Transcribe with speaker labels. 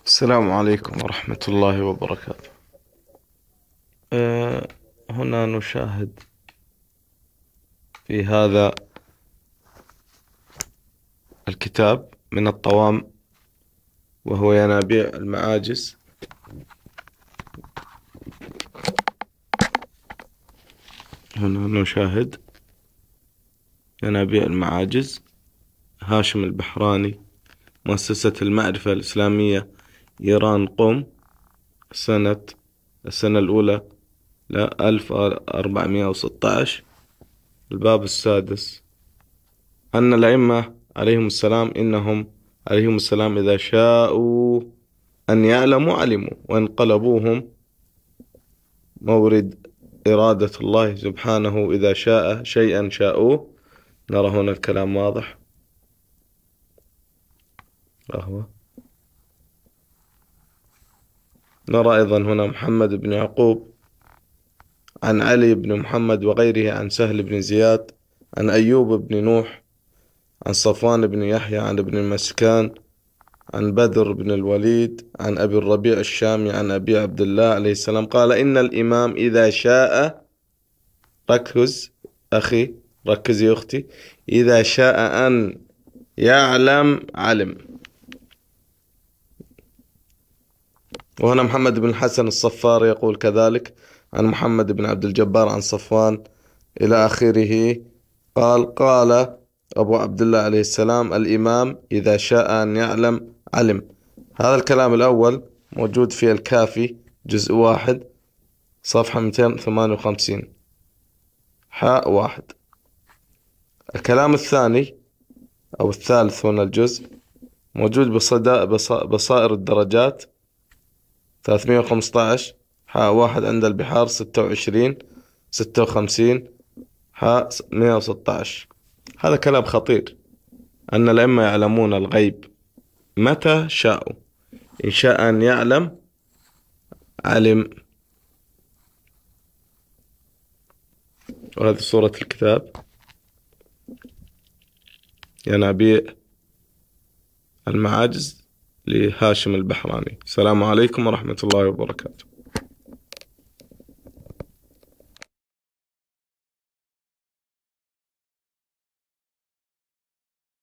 Speaker 1: السلام عليكم ورحمة الله وبركاته. هنا نشاهد في هذا الكتاب من الطوام، وهو ينابيع المعاجز. هنا نشاهد ينابيع المعاجز، هاشم البحراني، مؤسسة المعرفة الإسلامية، إيران، قم، السنة الأولى، لا 1416. الباب السادس: أن الأئمة عليهم السلام عليهم السلام إذا شاءوا أن يعلموا علموا، وانقلبوهم مورد إرادة الله سبحانه. إذا شاء شيئا شاءوه. نرى هنا الكلام واضح. نرى أيضا هنا محمد بن يعقوب عن علي بن محمد وغيره، عن سهل بن زياد، عن أيوب بن نوح، عن صفوان بن يحيى، عن ابن المسكان، عن بدر بن الوليد، عن أبي الربيع الشامي، عن أبي عبد الله عليه السلام قال: إن الإمام إذا شاء، ركز أخي، ركز يا أختي، إذا شاء أن يعلم علم. وهنا محمد بن الحسن الصفار يقول كذلك عن محمد بن عبد الجبار عن صفوان إلى آخره. قال أبو عبد الله عليه السلام: الإمام إذا شاء أن يعلم علم. هذا الكلام الأول موجود في الكافي جزء 1 صفحة 258 حاء 1. الكلام الثاني أو الثالث هنا الجزء موجود بصائر الدرجات 315 حاء 1 عند البحار 26 56 حاء 116. هذا كلام خطير، أن الأئمة يعلمون الغيب متى شاءوا. إن شاء أن يعلم علم. وهذه صورة الكتاب، ينابيع المعاجز لهاشم البحراني. السلام عليكم ورحمة الله وبركاته.